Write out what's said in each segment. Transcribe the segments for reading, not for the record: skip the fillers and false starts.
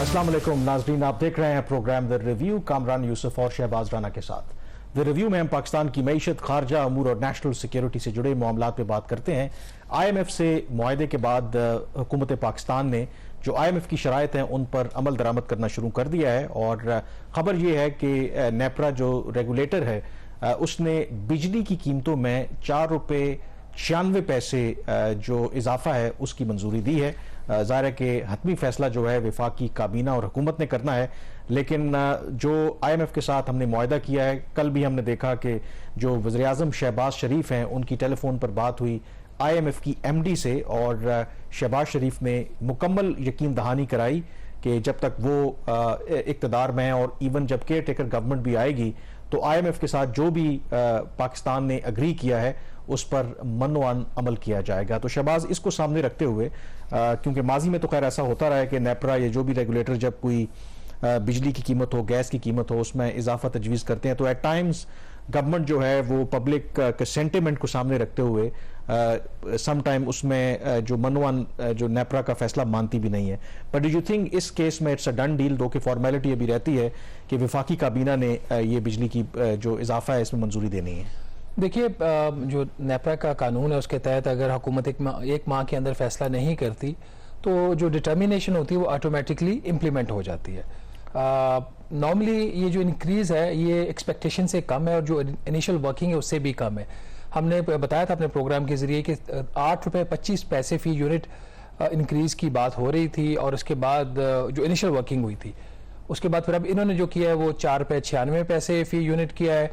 अस्सलाम वालेकुम नाजरीन, आप देख रहे हैं program the review Kamran Yusuf और शहबाज राना के साथ। द रिव्यू में हम पाकिस्तान की मईशत, खारजा अमूर और नेशनल सिक्योरिटी से जुड़े मामलात पे बात करते हैं। IMF से मुआहदे के बाद हुकूमत पाकिस्तान ने जो IMF की शराइत हैं उन पर अमल दरामद करना शुरू कर दिया है और खबर यह है कि नेपरा जो रेगुलेटर है उसने बिजली की कीमतों में 4 रुपये 96 पैसे जो इजाफा है उसकी मंजूरी दी है। ज़ाहिर है कि हतमी फैसला जो है वफाकी काबीना और हुकूमत ने करना है, लेकिन जो IMF के साथ हमने मुआहदा किया है, कल भी हमने देखा कि जो वज़ीर-ए-आज़म शहबाज शरीफ हैं उनकी टेलीफोन पर बात हुई IMF की MD से और शहबाज शरीफ ने मुकम्मल यकीन दहानी कराई कि जब तक वो इक़्तिदार में है और इवन जब केयर टेकर गवर्नमेंट भी आएगी तो IMF के साथ जो भी पाकिस्तान ने अग्री किया है उस पर मनोअन अमल किया जाएगा। तो शहबाज, इसको सामने रखते हुए क्योंकि माजी में तो खैर ऐसा होता रहा है कि नेपरा या जो भी रेगुलेटर जब कोई बिजली की कीमत हो, गैस की कीमत हो, उसमें इजाफा तजवीज़ करते हैं तो एट टाइम्स गवर्नमेंट जो है वो पब्लिक के सेंटिमेंट को सामने रखते हुए सम टाइम उसमें जो मनोअन जो नेपरा का फैसला मानती भी नहीं है। बट डू यू थिंक इस केस में इट्स अ डन डील, दो कि फॉर्मेलिटी अभी रहती है कि वफाकी काबीना ने ये बिजली की जो इजाफा है इसमें मंजूरी देनी है? देखिए, जो नेपरा का कानून है उसके तहत अगर हुकूमत एक माह के अंदर फैसला नहीं करती तो जो डिटर्मिनेशन होती है वो ऑटोमेटिकली इम्प्लीमेंट हो जाती है। नॉर्मली ये जो इंक्रीज़ है ये एक्सपेक्टेशन से कम है और जो इनिशियल वर्किंग है उससे भी कम है। हमने बताया था अपने प्रोग्राम के ज़रिए कि 8 रुपये 25 पैसे फ़ी यूनिट इंक्रीज़ की बात हो रही थी और उसके बाद जो इनिशियल वर्किंग हुई थी उसके बाद फिर अब इन्होंने जो किया है वो 4 रुपये 96 पैसे फ़ी यूनिट किया है।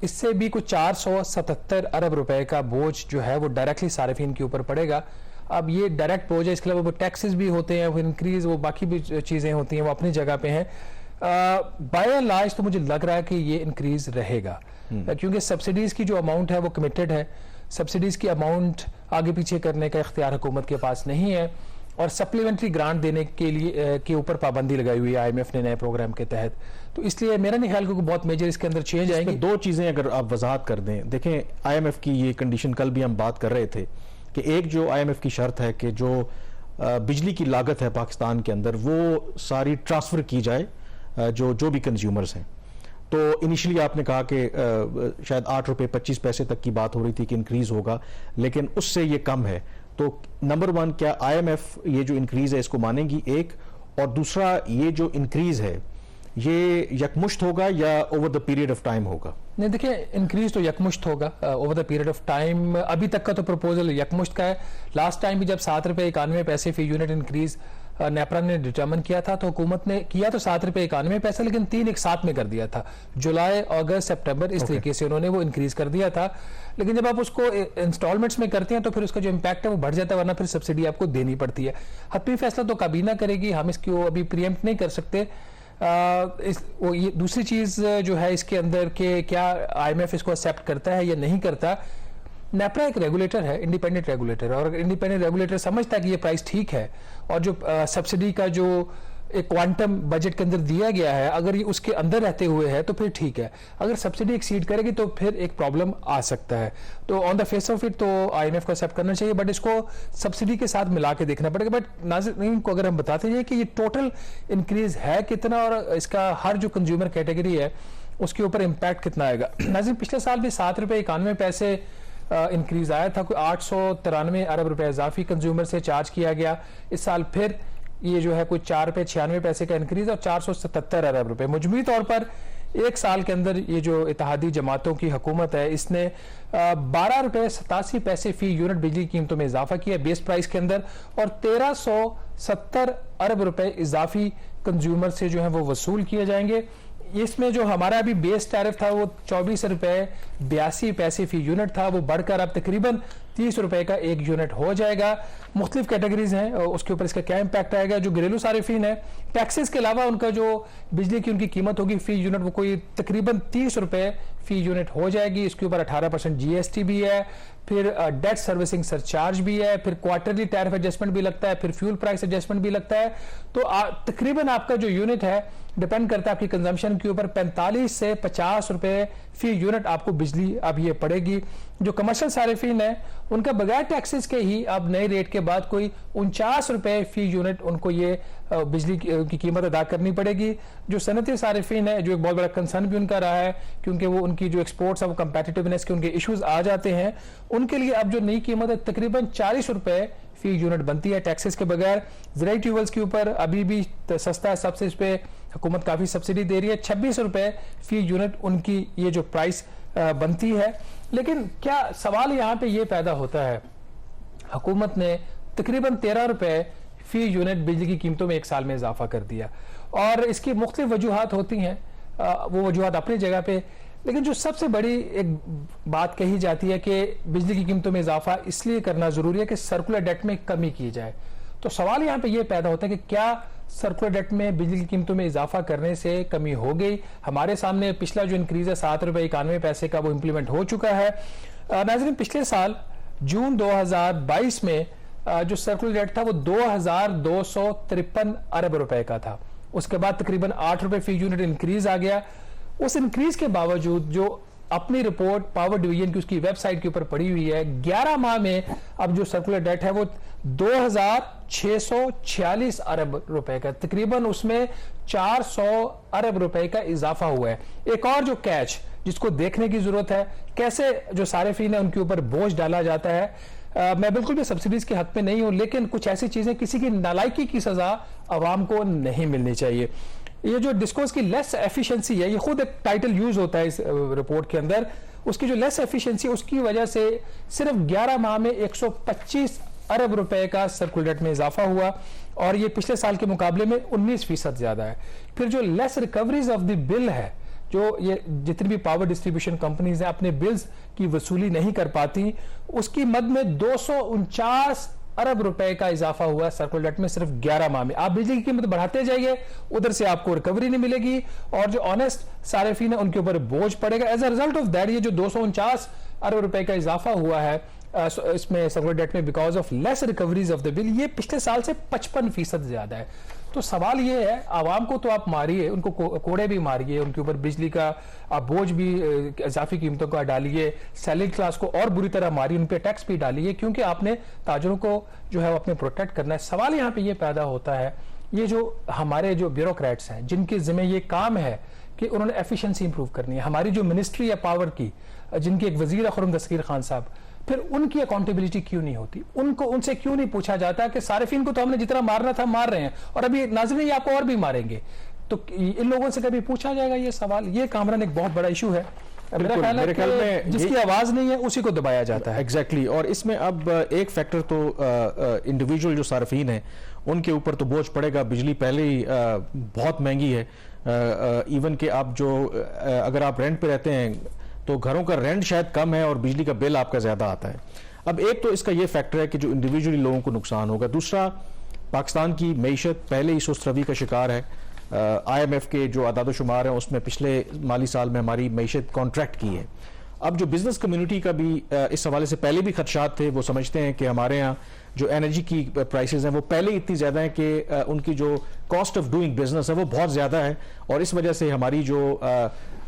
इससे भी कुछ 477 अरब रुपए का बोझ जो है वो डायरेक्टली सार्फिन के ऊपर पड़ेगा। अब ये डायरेक्ट बोझ है, इसके अलावा वो टैक्सेस भी होते हैं, वो इंक्रीज, वो बाकी भी चीज़ें होती हैं, वो अपनी जगह पे हैं। बाय एंड लार्ज तो मुझे लग रहा है कि ये इंक्रीज रहेगा क्योंकि सब्सिडीज़ की जो अमाउंट है वो कमिटेड है। सब्सिडीज़ की अमाउंट आगे पीछे करने का इख्तियार हुकूमत के पास नहीं है और सप्लीमेंट्री ग्रांट देने के लिए के ऊपर पाबंदी लगाई हुई है IMF ने नए प्रोग्राम के तहत। तो इसलिए मेरा नहीं ख्याल कि बहुत मेजर इसके अंदर चेंज आएंगे। दो चीज़ें अगर आप वजाहत कर दें, देखें IMF की ये कंडीशन कल भी हम बात कर रहे थे कि एक जो IMF की शर्त है कि जो बिजली की लागत है पाकिस्तान के अंदर वो सारी ट्रांसफ़र की जाए जो भी कंज्यूमर्स हैं। तो इनिशियली आपने कहा कि शायद 8 रुपये 25 पैसे तक की बात हो रही थी कि इंक्रीज होगा, लेकिन उससे ये कम है। तो नंबर वन, क्या IMF ये जो इंक्रीज है इसको मानेगी, एक, और दूसरा ये जो इंक्रीज है ये यकमुश्त होगा या over the period of time होगा? नहीं, देखिए, इंक्रीज तो यकमुश्त होगा over the period of time. अभी तक का तो प्रपोजल यकमुश्त का है। लास्ट टाइम भी जब 7 रुपये 91 पैसे फी यूनिट इंक्रीज नेपरा ने डिटर्मिन किया था तो हुकूमत ने किया तो 7 रुपये 91 पैसे, लेकिन 3 एक साथ में कर दिया था। जुलाई, अगस्त, सितंबर इस तरीके से उन्होंने वो इंक्रीज कर दिया था। लेकिन जब आप उसको इंस्टॉलमेंट्स में करते हैं तो फिर उसका जो इम्पैक्ट है वो बढ़ जाता है, वरना फिर सब्सिडी आपको देनी पड़ती है। हतमी फैसला तो काबीना करेगी, हम इसको अभी प्रीएम्प्ट नहीं कर सकते। ये दूसरी चीज़ जो है इसके अंदर के क्या IMF इसको एक्सेप्ट करता है या नहीं करता। नेपरा एक रेगुलेटर है, इंडिपेंडेंट रेगुलेटर, और इंडिपेंडेंट रेगुलेटर समझता है कि ये प्राइस ठीक है और जो सब्सिडी का जो एक क्वांटम बजट के अंदर दिया गया है अगर ये उसके अंदर रहते हुए है तो फिर ठीक है। अगर सब्सिडी एक्सीड करेगी तो फिर एक प्रॉब्लम आ सकता है। तो on the face of it तो IMF को एक्सेप्ट करना चाहिए, बट इसको सब्सिडी के साथ मिला के देखना पड़ेगा। बट नाज़रीन को अगर हम बताते हैं कि ये टोटल इंक्रीज है कितना और इसका हर जो कंज्यूमर कैटेगरी है उसके ऊपर इम्पैक्ट कितना आएगा। नाज़रीन, पिछले साल भी 7 रुपये 91 पैसे इंक्रीज आया था, कोई 893 अरब रुपए इजाफी कंज्यूमर से चार्ज किया गया। इस साल फिर ये जो है कोई 4 रुपये 96 पैसे का इंक्रीज और 477 अरब रुपए। मुजमली तौर पर एक साल के अंदर ये जो इत्तेहादी जमातों की हुकूमत है इसने 12 रुपये 87 पैसे फी यूनिट बिजली कीमतों में इजाफा किया बेस प्राइस के अंदर और 1370 अरब रुपए इजाफी कंज्यूमर से जो है वो वसूल किए जाएंगे। इसमें जो हमारा अभी बेस टैरिफ था वो 24 रुपये 82 पैसे फी यूनिट था, वो बढ़कर अब तकरीबन 30 रुपए का एक यूनिट हो जाएगा। मुख्तलिफ कैटेगरीज हैं उसके ऊपर इसका क्या इम्पैक्ट आएगा। जो घरेलू सारिफिन है, टैक्सेस के अलावा उनका जो बिजली की उनकी कीमत होगी फी यूनिट वो कोई तकरीबन 30 रुपए फी यूनिट हो जाएगी। इसके ऊपर 18% GST भी है, फिर डेट सर्विसिंग सरचार्ज भी है, फिर क्वार्टरली टैरिफ एडजस्टमेंट भी लगता है, फिर फ्यूल प्राइस एडजस्टमेंट भी लगता है। तो तकरीबन आपका जो यूनिट है डिपेंड करता है आपकी कंजम्पशन के ऊपर, 45 से 50 रुपए फी यूनिट आपको बिजली अब ये पड़ेगी। जो कमर्शियल सारिफिन है उनका बगैर टैक्सेस के ही अब नए रेट के बाद कोई 49 रुपए फी यूनिट उनको ये बिजली की कीमत अदा करनी पड़ेगी। जो सनती सारिफिन है, जो एक बहुत बड़ा कंसर्न भी उनका रहा है क्योंकि वो उनकी जो एक्सपोर्ट्स है वो कंपेटिटिवनेस के उनके इश्यूज आ जाते हैं, उनके लिए अब जो नई कीमत है तकरीबन 40 रुपए फी यूनिट बनती है टैक्सेस के बगैर। ज़राई ट्यूबवेल्स के ऊपर अभी भी सस्ता है, सबसे इस पे हुकूमत काफ़ी सब्सिडी दे रही है। 26 रुपए फी यूनिट उनकी ये जो प्राइस बनती है। लेकिन क्या सवाल यहाँ पे ये पैदा होता है, हुकूमत ने तकरीबन 13 रुपए फी यूनिट बिजली की कीमतों में एक साल में इजाफा कर दिया और इसकी मुख्तलिफ वजूहात होती हैं, वो वजूहात अपनी जगह पे। लेकिन जो सबसे बड़ी एक बात कही जाती है कि बिजली की कीमतों में इजाफा इसलिए करना जरूरी है कि सर्कुलर डेट में कमी की जाए। तो सवाल यहाँ पे ये पैदा होता है कि क्या सर्कुलर डेट में बिजली की कीमतों में इजाफा करने से कमी हो गई? हमारे सामने पिछला जो इंक्रीज है 7 रुपए 91 पैसे का, वो इंप्लीमेंट हो चुका है। नाज़रीन, पिछले साल जून 2022 में जो सर्कुलर डेट था वो 2253 अरब रुपए का था। उसके बाद तकरीबन 8 रुपए फी यूनिट इंक्रीज आ गया। उस इंक्रीज के बावजूद जो अपनी रिपोर्ट पावर डिवीजन की उसकी वेबसाइट के ऊपर पड़ी हुई है, 11 माह में अब जो सर्कुलर डेट है वो 2646 अरब रुपए का, तकरीबन उसमें 400 अरब रुपए का इजाफा हुआ है। एक और जो कैच जिसको देखने की जरूरत है, कैसे जो सारिफीन है उनके ऊपर बोझ डाला जाता है। मैं बिल्कुल भी सब्सिडीज के हक में नहीं हूं, लेकिन कुछ ऐसी चीजें, किसी की नालायकी की सजा आवाम को नहीं मिलनी चाहिए। ये जो डिस्कोर्स की लेस एफिशिएंसी है, ये खुद एक टाइटल यूज होता है इस रिपोर्ट के अंदर, उसकी जो लेस एफिशिएंसी उसकी वजह से सिर्फ 11 माह में 125 अरब रुपए का सर्कुलर डेट में इजाफा हुआ और ये पिछले साल के मुकाबले में 19% ज्यादा है। फिर जो less recoveries of the bill है, जो ये जितनी भी पावर डिस्ट्रीब्यूशन कंपनीज हैं अपने बिल्स की वसूली नहीं कर पाती, उसकी मद में 249 अरब रुपए का इजाफा हुआ सर्कुलर डेट में सिर्फ 11 माह में। आप बिजली की कीमत बढ़ाते जाइए, उधर से आपको रिकवरी नहीं मिलेगी और जो ऑनेस्ट सारिफीन है उनके ऊपर बोझ पड़ेगा। As a result of that ये जो 249 अरब रुपए का इजाफा हुआ है इसमें सर्कुलर डेट में because of less recoveries of the bill, ये पिछले साल से 55% ज्यादा है। तो सवाल ये है, आवाम को तो आप मारिए, उनको कोड़े भी मारिए, उनके ऊपर बिजली का आप बोझ भी इजाफी कीमतों का डालिए, सैलरी क्लास को और बुरी तरह मारिए, उन पर टैक्स भी डालिए, क्योंकि आपने ताजरों को जो है अपने प्रोटेक्ट करना है। सवाल यहाँ पे ये पैदा होता है, ये जो हमारे जो ब्यूरोक्रेट्स हैं जिनके जिम्मे ये काम है कि उन्होंने एफिशिएंसी इंप्रूव करनी है, हमारी जो मिनिस्ट्री है पावर की, जिनके एक वजीर है खुर्रम दस्तगीर खान साहब, फिर उनकी अकाउंटेबिलिटी क्यों नहीं होती? उनसे क्यों नहीं पूछा जाता कि सारिफीन को तो हमने जितना मारना था मार रहे हैं और अभी नाज़रीन आपको और भी मारेंगे? तो इन लोगों से कभी पूछा जाएगा ये सवाल? ये कामरान एक बहुत बड़ा इशू है। मेरे ख्याल में जिसकी आवाज नहीं है उसी को दबाया जाता है। एग्जैक्टली। और इसमें अब एक फैक्टर तो इंडिविजुअल जो सार्फिन है उनके ऊपर तो बोझ पड़ेगा। बिजली पहले ही बहुत महंगी है। इवन कि आप जो अगर आप रेंट पे रहते हैं तो घरों का रेंट शायद कम है और बिजली का बिल आपका ज्यादा आता है। अब एक तो इसका ये फैक्टर है कि जो इंडिविजुअली लोगों को नुकसान होगा। दूसरा, पाकिस्तान की मईशत पहले ही सुस्त रवी का शिकार है। IMF के जो आदाद-ओ-शुमार हैं उसमें पिछले माली साल में हमारी मईशत कॉन्ट्रैक्ट की है। अब जो बिजनेस कम्युनिटी का भी इस हवाले से पहले भी खदशात थे, वो समझते हैं कि हमारे यहाँ जो एनर्जी की प्राइसेस हैं वो पहले ही इतनी ज़्यादा है कि उनकी जो कॉस्ट ऑफ डूइंग बिजनेस है वो बहुत ज़्यादा है और इस वजह से हमारी जो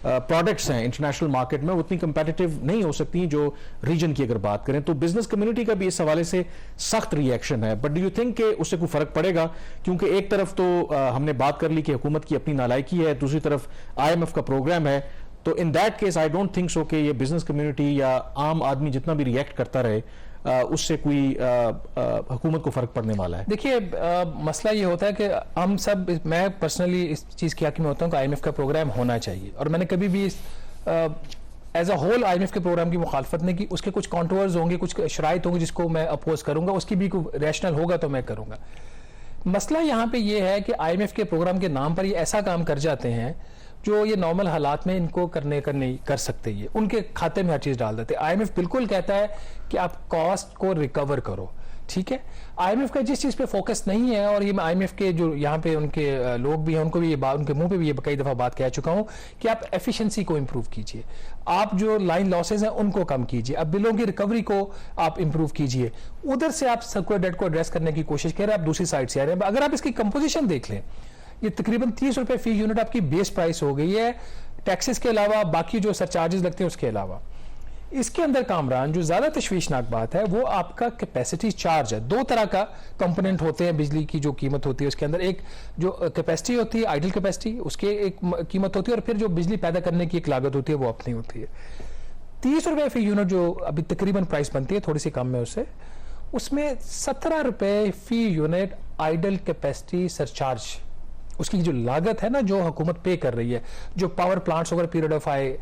प्रोडक्ट्स हैं इंटरनेशनल मार्केट में उतनी कंपेटिटिव नहीं हो सकती जो रीजन की अगर बात करें। तो बिजनेस कम्युनिटी का भी इस हवाले से सख्त रिएक्शन है। बट डू यू थिंक कि उससे कोई फर्क पड़ेगा? क्योंकि एक तरफ तो हमने बात कर ली कि हुकूमत की अपनी नालायकी है, दूसरी तरफ IMF का प्रोग्राम है। तो in that case I don't think so कि ये बिजनेस कम्युनिटी या आम आदमी जितना भी रिएक्ट करता रहे उससे कोई हुकूमत को फर्क पड़ने वाला है। देखिए, मसला ये होता है कि हम सब, मैं पर्सनली इस चीज़ की हक में होता हूँ कि IMF का प्रोग्राम होना चाहिए और मैंने कभी भी एज अ होल IMF के प्रोग्राम की मुखालफत नहीं की। उसके कुछ कॉन्ट्रोवर्स होंगे, कुछ शराइत होंगे जिसको मैं अपोज करूंगा, उसकी भी कोई रैशनल होगा तो मैं करूंगा। मसला यहाँ पे ये है कि IMF के प्रोग्राम के नाम पर ये ऐसा काम कर जाते हैं जो ये नॉर्मल हालात में इनको करने नहीं कर सकते, ये उनके खाते में हर चीज डाल देते। IMF बिल्कुल कहता है कि आप कॉस्ट को रिकवर करो, ठीक है। IMF का जिस चीज पे फोकस नहीं है, और ये मैं IMF के जो यहाँ पे उनके लोग भी हैं उनको भी ये बात, उनके मुंह पे भी ये कई दफा बात कह चुका हूँ कि आप एफिशिएंसी को इंप्रूव कीजिए, आप जो लाइन लॉसेज हैं उनको कम कीजिए, अब बिलों की रिकवरी को आप इंप्रूव कीजिए। उधर से आप सर्कुलर डेट को एड्रेस करने की कोशिश कर रहे हैं, आप दूसरी साइड से आ रहे हैं। अगर आप इसकी कंपोजिशन देख लें, ये तकरीबन 30 रुपए फी यूनिट आपकी बेस प्राइस हो गई है, टैक्सेस के अलावा बाकी जो सरचार्जेस लगते हैं उसके अलावा। इसके अंदर कामरान जो ज्यादा तशवीशनाक बात है वो आपका कैपेसिटी चार्ज है। दो तरह का कंपोनेंट होते हैं बिजली की जो कीमत होती है उसके अंदर, एक जो कैपेसिटी होती है आइडल कैपेसिटी, उसकी एक कीमत होती है, और फिर जो बिजली पैदा करने की एक लागत होती है वो अपनी होती है। 30 रुपए फी यूनिट जो अभी तकरीबन प्राइस बनती है, थोड़ी सी कम है उससे, उसमें 17 रुपए फी यूनिट आइडल कैपेसिटी सरचार्ज, उसकी जो लागत है ना जो हुकूमत पे कर रही है, जो पावर प्लांट्स वगैरह पीरियड ऑफ आए,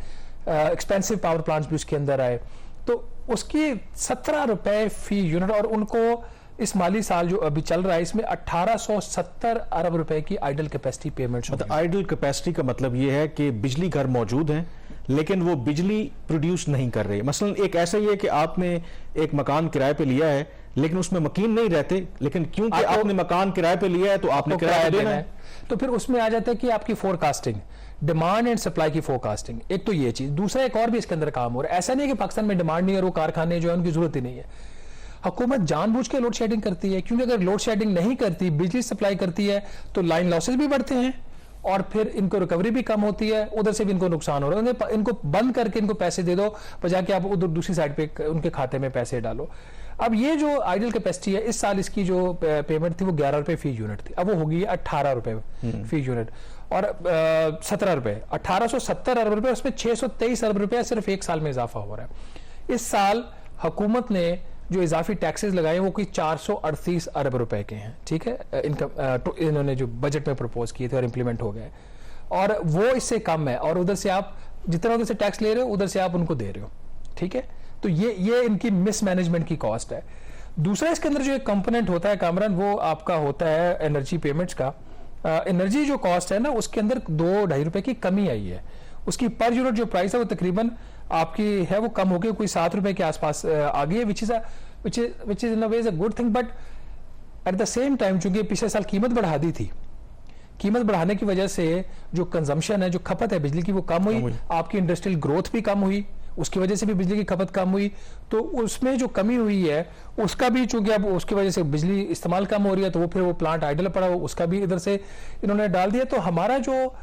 एक्सपेंसिव पावर प्लांट्स भी उसके अंदर आए, तो उसकी 17 रुपए फी यूनिट, और उनको इस माली साल जो अभी चल रहा है इसमें 1870 अरब रुपए की आइडल कैपेसिटी पेमेंट्स। मतलब आइडल कैपेसिटी का मतलब ये है कि बिजली घर मौजूद हैं लेकिन वो बिजली प्रोड्यूस नहीं कर रहे। मसलन एक ऐसा ही है कि आपने एक मकान किराए पे लिया है लेकिन उसमें मकीन नहीं रहते, लेकिन क्योंकि आपने मकान किराए पे लिया है तो आपने किराया देना है। तो फिर उसमें आ जाता है कि आपकी फोरकास्टिंग, डिमांड एंड सप्लाई की फोरकास्टिंग, एक तो ये चीज। दूसरा एक और भी इसके अंदर काम हो रहा है। ऐसा नहीं है कि पाकिस्तान में डिमांड नहीं है और वो कारखाने जो है उनकी जरूरत ही नहीं है। हुकूमत जानबूझ के लोड शेडिंग करती है, क्योंकि अगर लोड शेडिंग नहीं करती, बिजली सप्लाई करती है, तो लाइन लॉसेज भी बढ़ते हैं और फिर इनको रिकवरी भी कम होती है, उधर से भी इनको नुकसान हो रहा है। इनको बंद करके इनको पैसे दे दो, बजाय कि आप उधर दूसरी साइड पे उनके खाते में पैसे डालो। अब ये जो आइडल कैपेसिटी है, इस साल इसकी जो पेमेंट थी वो 11 रुपए फी यूनिट थी, अब वो होगी 18 रुपए फी यूनिट, और 17 रुपए, 1870 अरब रुपए, उसमें 623 अरब रुपए सिर्फ एक साल में इजाफा हो रहा है। इस साल हुकूमत ने जो इजाफी टैक्सेस लगाए वो कोई 438 अरब रुपए के हैं, ठीक है, इनकम इन्होंने जो बजट में प्रपोज किए थे और इंप्लीमेंट हो गए, और वो इससे कम है, और उधर से आप जितना उधर से टैक्स ले रहे हो उधर से आप उनको दे रहे हो, ठीक है। तो ये इनकी मिसमैनेजमेंट की कॉस्ट है। दूसरा इसके अंदर जो एक कंपोनेंट होता है कामरान, वो आपका होता है एनर्जी पेमेंट्स का। एनर्जी जो कॉस्ट है ना उसके अंदर 2-2.5 रुपए की कमी आई है। उसकी पर यूनिट जो प्राइस है वो तकरीबन आपकी है वो कम होकर कोई 7 रुपए के आसपास आ गई है, which is in a way is a good thing. But at the same time चूंकि पिछले साल कीमत बढ़ा दी थी, कीमत बढ़ाने की वजह से जो कंजम्पशन है, जो खपत है बिजली की, वो कम हुई। आपकी इंडस्ट्रियल ग्रोथ भी कम हुई, उसकी वजह से भी बिजली की खपत कम हुई। तो उसमें जो कमी हुई है उसका भी चूंकि अब उसकी वजह से बिजली इस्तेमाल कम हो रही है, तो वो फिर वो प्लांट आइडल पड़ा हो, उसका भी इधर से इन्होंने डाल दिया। तो हमारा जो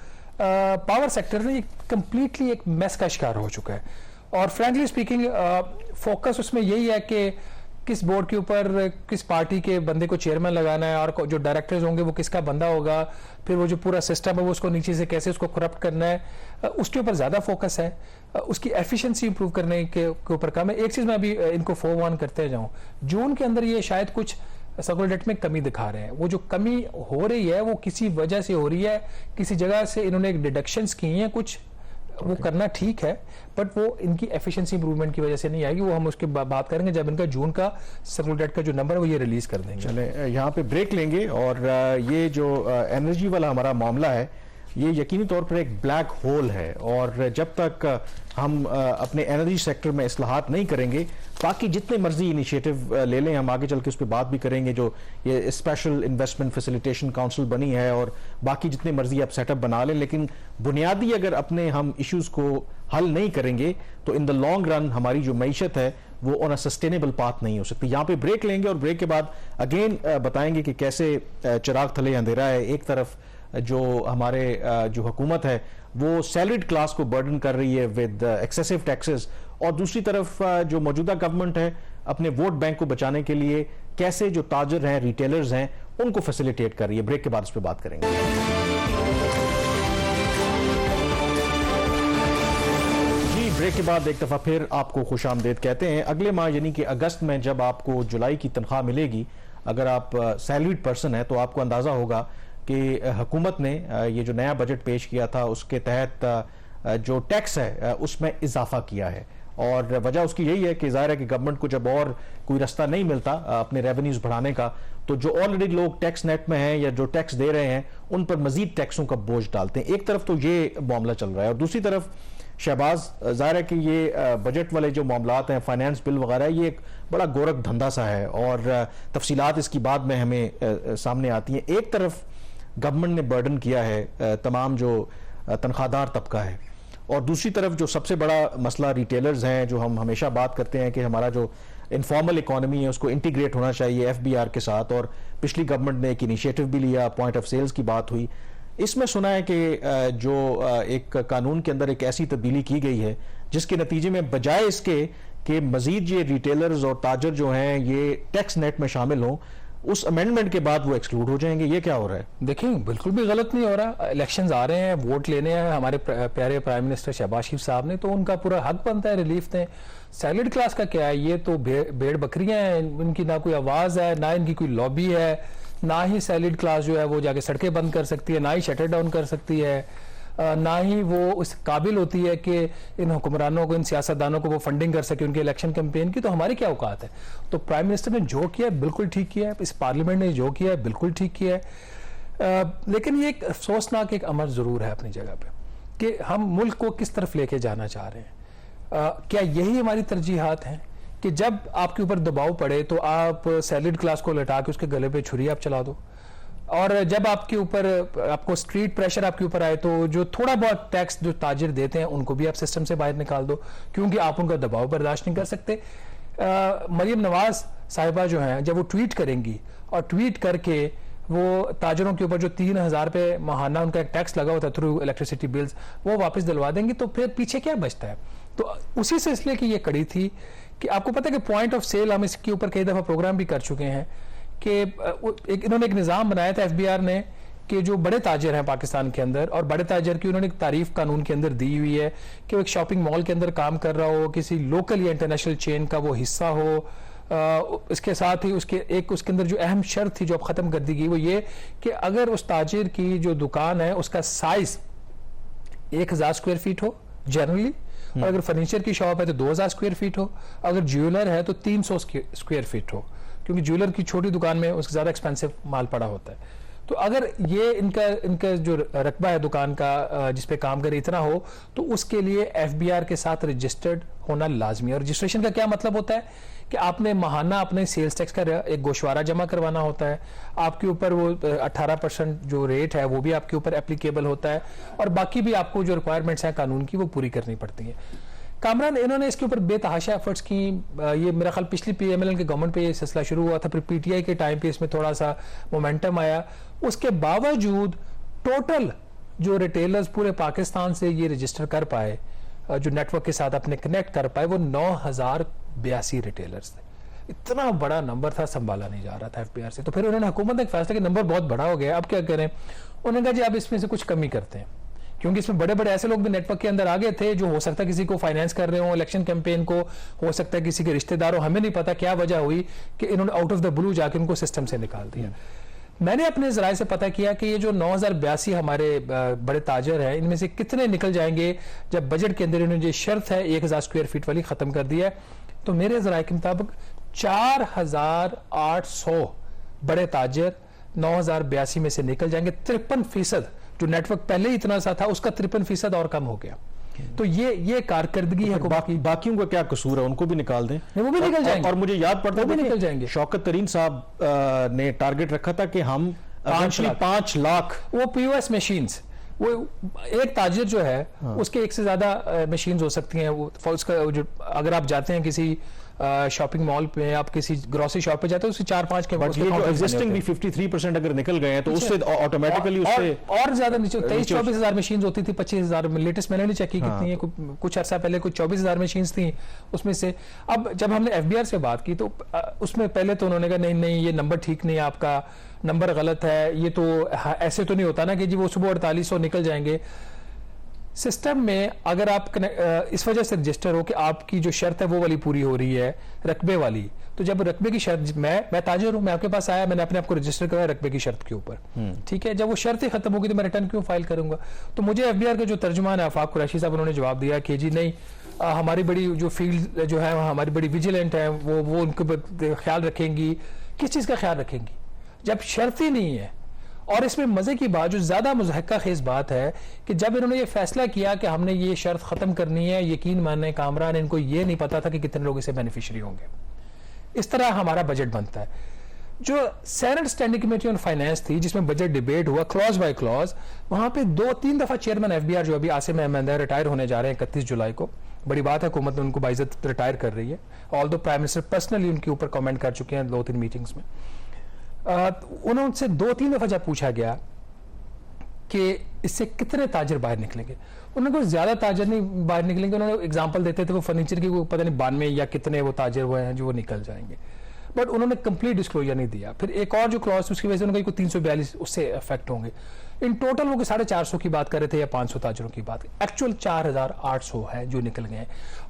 पावर सेक्टर है ये कंप्लीटली एक मेस का शिकार हो चुका है। और फ्रैंकली स्पीकिंग फोकस उसमें यही है कि किस बोर्ड के ऊपर किस पार्टी के बंदे को चेयरमैन लगाना है, और जो डायरेक्टर्स होंगे वो किसका बंदा होगा, फिर वो जो पूरा सिस्टम है वो उसको नीचे से कैसे उसको करप्ट करना है, उसके ऊपर ज्यादा फोकस है। उसकी एफिशिएंसी इंप्रूव करने के ऊपर कम है। एक चीज मैं अभी इनको फोरवार्न करते जाऊं, जून के अंदर ये शायद कुछ सर्कुलर डेट में कमी दिखा रहे हैं। वो जो कमी हो रही है वो किसी वजह से हो रही है, किसी जगह से इन्होंने डिडक्शंस की हैं कुछ, वो करना ठीक है, बट वो इनकी एफिशिएंसी इंप्रूवमेंट की वजह से नहीं आएगी। वो हम उसके बात करेंगे जब इनका जून का सर्कुलर डेट का जो नंबर है वो ये रिलीज कर देंगे। चले यहाँ पे ब्रेक लेंगे, और ये जो एनर्जी वाला हमारा मामला है ये यकीनी तौर पर एक ब्लैक होल है, और जब तक हम अपने एनर्जी सेक्टर में इस्लाहात नहीं करेंगे, बाकी जितने मर्जी इनिशिएटिव ले लें, हम आगे चल के उस पर बात भी करेंगे, जो ये स्पेशल इन्वेस्टमेंट फैसिलिटेशन काउंसिल बनी है और बाकी जितने मर्जी आप सेटअप बना लें, लेकिन बुनियादी अगर अपने हम इश्यूज को हल नहीं करेंगे तो इन द लॉन्ग रन हमारी जो मईशत है वो ऑन अ सस्टेनेबल पाथ नहीं हो सकती। यहाँ पे ब्रेक लेंगे और ब्रेक के बाद अगेन बताएंगे कि कैसे चिराग तले अंधेरा है। एक तरफ जो हमारे जो हुकूमत है वो सैलरीड क्लास को बर्डन कर रही है विद एक्सेसिव टैक्सेस, और दूसरी तरफ जो मौजूदा गवर्नमेंट है अपने वोट बैंक को बचाने के लिए कैसे जो ताजर हैं, रिटेलर्स हैं, उनको फैसिलिटेट कर रही है। ब्रेक के बाद इस पर बात करेंगे। जी, ब्रेक के बाद एक दफा फिर आपको खुशामदीद कहते हैं। अगले माह यानी कि अगस्त में जब आपको जुलाई की तनख्वाह मिलेगी, अगर आप सैलरीड पर्सन है तो आपको अंदाजा होगा कि हुकूमत ने ये जो नया बजट पेश किया था उसके तहत जो टैक्स है उसमें इजाफा किया है, और वजह उसकी यही है कि जाहिर है कि गवर्नमेंट को जब और कोई रास्ता नहीं मिलता अपने रेवेन्यूज बढ़ाने का, तो जो ऑलरेडी लोग टैक्स नेट में हैं या जो टैक्स दे रहे हैं उन पर मजीद टैक्सों का बोझ डालते हैं। एक तरफ तो ये मामला चल रहा है, और दूसरी तरफ शहबाज, जाहिर है कि ये बजट वाले जो मामलात हैं, फाइनेंस बिल वगैरह, ये एक बड़ा गोरख धंधा सा है, और तफसीलात इसकी बाद में हमें सामने आती हैं। एक तरफ गवर्नमेंट ने बर्डन किया है तमाम जो तनख्वाहदार तबका है, और दूसरी तरफ जो सबसे बड़ा मसला रिटेलर्स हैं, जो हम हमेशा बात करते हैं कि हमारा जो इनफॉर्मल इकोनॉमी है उसको इंटीग्रेट होना चाहिए FBR के साथ, और पिछली गवर्नमेंट ने एक इनिशिएटिव भी लिया, पॉइंट ऑफ सेल्स की बात हुई। इसमें सुना है कि जो एक कानून के अंदर एक ऐसी तब्दीली की गई है जिसके नतीजे में बजाय इसके कि मजीद ये रिटेलर्स और ताजर जो हैं ये टैक्स नेट में शामिल हों, उस अमेंडमेंट के बाद वो एक्सक्लूड हो जाएंगे। ये क्या हो रहा है? देखिए, बिल्कुल भी गलत नहीं हो रहा। इलेक्शंस आ रहे हैं, वोट लेने हैं हमारे प्यारे प्राइम मिनिस्टर शहबाज शरीफ साहब ने, तो उनका पूरा हक बनता है रिलीफ दें। सैलरीड क्लास का क्या है? ये तो भेड़ बकरियां हैं, इनकी ना कोई आवाज है, ना इनकी कोई लॉबी है, ना ही सैलरीड क्लास जो है वो जाके सड़कें बंद कर सकती है, ना ही शटर डाउन कर सकती है, ना ही वो उस काबिल होती है कि इन हुक्मरानों को, इन सियासतदानों को वो फंडिंग कर सके उनके इलेक्शन कैंपेन की। तो हमारी क्या औकात है? तो प्राइम मिनिस्टर ने जो किया है बिल्कुल ठीक किया है, इस पार्लियामेंट ने जो किया है बिल्कुल ठीक किया है। लेकिन ये एक अफसोसनाक एक अमर जरूर है अपनी जगह पे कि हम मुल्क को किस तरफ लेके जाना चाह रहे हैं। क्या यही हमारी तरजीहात हैं कि जब आपके ऊपर दबाव पड़े तो आप सैलरीड क्लास को लटा के उसके गले पे छुरी आप चला दो, और जब आपके ऊपर आपको स्ट्रीट प्रेशर आपके ऊपर आए तो जो थोड़ा बहुत टैक्स जो ताजिर देते हैं उनको भी आप सिस्टम से बाहर निकाल दो, क्योंकि आप उनका दबाव बर्दाश्त नहीं कर सकते। मरियम नवाज साहिबा जो हैं, जब वो ट्वीट करेंगी और ट्वीट करके वो ताजरों के ऊपर जो 3,000 रुपये माहाना उनका एक टैक्स लगा होता है थ्रू इलेक्ट्रिसिटी बिल्स, वो वापस दिलवा देंगी, तो फिर पीछे क्या बचता है? तो उसी सिलसिले की ये कड़ी थी कि आपको पता है कि पॉइंट ऑफ सेल, हम इसके ऊपर कई दफ़ा प्रोग्राम भी कर चुके हैं कि इन्होंने एक निज़ाम बनाया था एफबीआर ने कि जो बड़े ताजर हैं पाकिस्तान के अंदर, और बड़े ताजर की उन्होंने एक तारीफ कानून के अंदर दी हुई है कि वो एक शॉपिंग मॉल के अंदर काम कर रहा हो, किसी लोकल या इंटरनेशनल चेन का वो हिस्सा हो। इसके साथ ही उसके अंदर जो अहम शर्त थी जो अब ख़त्म कर दी गई वो ये कि अगर उस ताजिर की जो दुकान है उसका साइज 1,000 स्क्वायर फीट हो जनरली, और अगर फर्नीचर की शॉप है तो 2,000 स्क्वायर फीट हो, अगर ज्वेलर है तो 300 स्क्वायर फीट हो, क्योंकि ज्वेलर की छोटी दुकान में उससे ज़्यादा एक्सपेंसिव माल पड़ा होता है। तो अगर ये इनका जो रकबा है दुकान का जिस पे काम करे इतना हो, तो उसके लिए एफबीआर के साथ रजिस्टर्ड होना लाजमी है। और रजिस्ट्रेशन का क्या मतलब होता है कि आपने माहाना अपने सेल्स टैक्स का एक गोशवारा जमा करवाना होता है, आपके ऊपर वो 18% जो रेट है वो भी आपके ऊपर एप्लीकेबल होता है, और बाकी भी आपको जो रिक्वायरमेंट्स हैं कानून की वो पूरी करनी पड़ती हैं। कामरान इन्होंने इसके ऊपर बेतहाशा एफर्ट्स की। ये मेरा ख्याल पिछली पीएमएलएन के गवर्नमेंट पे ये सिलसिला शुरू हुआ था, फिर पीटीआई के टाइम पे इसमें थोड़ा सा मोमेंटम आया। उसके बावजूद टोटल जो रिटेलर्स पूरे पाकिस्तान से ये रजिस्टर कर पाए, जो नेटवर्क के साथ अपने कनेक्ट कर पाए, वो 9,082 रिटेलर्स थे। इतना बड़ा नंबर था, संभाला नहीं जा रहा था एफबीआर से। तो फिर उन्होंने हुकूमत ने एक फैसला कि नंबर बहुत बड़ा हो गया, अब क्या करें? उन्होंने कहा जी अब इसमें से कुछ कमी करते हैं, क्योंकि इसमें बड़े बड़े ऐसे लोग भी नेटवर्क के अंदर आ गए थे जो हो सकता है किसी को फाइनेंस कर रहे हो इलेक्शन कैंपेन को, हो सकता है किसी के रिश्तेदार हो, हमें नहीं पता क्या वजह हुई कि इन्होंने आउट ऑफ द ब्लू जाके उनको सिस्टम से निकाल दिया। मैंने अपने जराये से पता किया कि ये जो 9,082 हमारे बड़े ताजर हैं, इनमें से कितने निकल जाएंगे जब बजट के अंदर इन्होंने जो शर्त है 1,000 स्क्वायर फीट वाली खत्म कर दिया है। तो मेरे जराये के मुताबिक 4,800 बड़े ताजर 9,082 में से निकल जाएंगे। 53% जो नेटवर्क पहले ही इतना सा था उसका 53% और कम हो गया। तो ये कारकर्दगी है। बाकियों का क्या कसूर है? उनको भी निकाल दें। वो भी निकल जाएंगे। और मुझे याद पड़ता है वो भी निकल जाएंगे। शौकत तरीन साहब ने टारगेट रखा था कि हम 5 लाख वो पीओएस मशीन्स, वो एक ताजिर जो है उसके एक से ज्यादा मशीन्स हो सकती हैं। वो उसका जो अगर आप जाते हैं किसी शॉपिंग मॉल पे, आप किसी ग्रोसरी शॉप पे जाते हैं, उससे 4-5 के एग्जिस्टिंग भी 53% अगर निकल गए हैं तो उससे ऑटोमेटिकली उससे और ज्यादा नीचे 23-24 हजार मशीन होती थी, 25,000 लेटेस्ट मैंने नहीं चेक की कितनी है, कुछ अरसा पहले कुछ 24,000 मशीन थी उसमें से। अब जब हमने एफबीआर से बात की तो उसमें पहले तो उन्होंने कहा नहीं ये नंबर ठीक नहीं है, आपका नंबर गलत है, ये तो ऐसे तो नहीं होता ना कि जी वो सुबह 4800 निकल जाएंगे। सिस्टम में अगर आप इस वजह से रजिस्टर हो कि आपकी जो शर्त है वो वाली पूरी हो रही है रकबे वाली, तो जब रकबे की शर्त, मैं ताजिर हूं, मैं आपके पास आया, मैंने अपने आप को रजिस्टर कराया रकबे की शर्त के ऊपर, ठीक है, जब वो शर्त ही खत्म होगी तो मैं रिटर्न क्यों फाइल करूंगा? तो मुझे एफबीआर के जो तर्जुमान है आफाक कुरैशी साहब, उन्होंने जवाब दिया कि जी नहीं, हमारी बड़ी जो फील्ड जो है हमारी बड़ी विजिलेंट है, वो उनके ख्याल रखेंगी। किस चीज का ख्याल रखेंगी जब शर्त ही नहीं है? और इसमें मजे की बात, जो ज्यादा मुज़हक्का खेज बात है कि जब इन्होंने ये फैसला किया कि हमने ये शर्त खत्म करनी है, यकीन मानने कामरान, इनको ये नहीं पता था कि कितने लोग इससे बेनिफिशियरी होंगे। इस तरह हमारा बजट बनता है। जो senate standing committee on finance थी जिसमें बजट डिबेट हुआ क्लॉज बाय क्लॉज, वहां पे 2-3 दफा चेयरमैन एफबीआर जो अभी आसिम अहमद है रिटायर होने जा रहे हैं 31 जुलाई को। बड़ी बात है, हुकूमत ने उनको बाइज्जत रिटायर कर रही है। ऑल्दो प्राइम मिनिस्टर पर्सनली उनके ऊपर कमेंट कर चुके हैं 2-3 मीटिंग्स में। उनसे 2-3 दफा जब पूछा गया कि इससे कितने ताजर बाहर निकलेंगे। उन्होंने कुछ ज्यादा ताजर नहीं बाहर निकलेंगे, उन्होंने एग्जांपल देते थे वो फर्नीचर की, वो पता नहीं 92 या कितने वो ताजर हुए हैं जो वो निकल जाएंगे, बट उन्होंने कंप्लीट डिस्क्लोजर नहीं दिया। फिर एक और जो क्लॉज उसकी वजह से उन्होंने 342 उससे अफेक्ट होंगे। इन टोटल वो 450 की बात कर रहे थे या 500 ताजरों की बात, एक्चुअल 4800 है जो निकल गए हैं।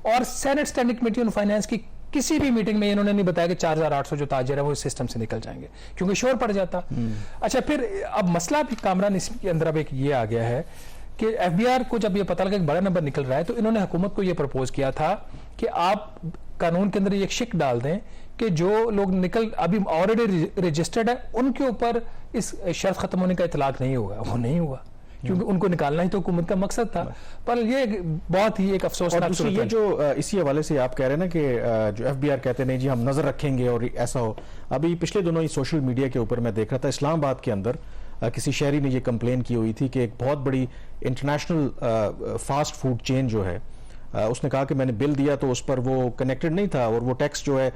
और senate standing committee on finance की किसी भी मीटिंग में इन्होंने नहीं बताया कि 4800 जो ताजर है वो इस सिस्टम से निकल जाएंगे, क्योंकि शोर पड़ जाता। अच्छा, फिर अब मसला भी कामरान इसके अंदर अब एक ये आ गया है कि एफबीआर को जब ये पता लगा कि बड़ा नंबर निकल रहा है, तो इन्होंने हुकूमत को ये प्रपोज किया था कि आप कानून के अंदर ये शिक डाल दें कि जो लोग अभी ऑलरेडी रजिस्टर्ड है उनके ऊपर इस शर्त खत्म होने का इतलाक नहीं होगा। वो नहीं हुआ, क्योंकि उनको निकालना ही तो हुकूमत का मकसद था। पर ये बहुत ही एक अफसोसनाक सूरत है। ये जो इसी हवाले से आप कह रहे हैं ना कि जो एफबीआर कहते नहीं जी हम नजर रखेंगे और ऐसा हो, अभी पिछले दिनों ही सोशल मीडिया के ऊपर मैं देख रहा था, इस्लामाबाद के अंदर किसी शहरी ने ये कंप्लेन की हुई थी कि एक बहुत बड़ी इंटरनेशनल फास्ट फूड चेन जो है, उसने कहा कि मैंने बिल दिया तो उस पर वो कनेक्टेड नहीं था और वो टैक्स जो है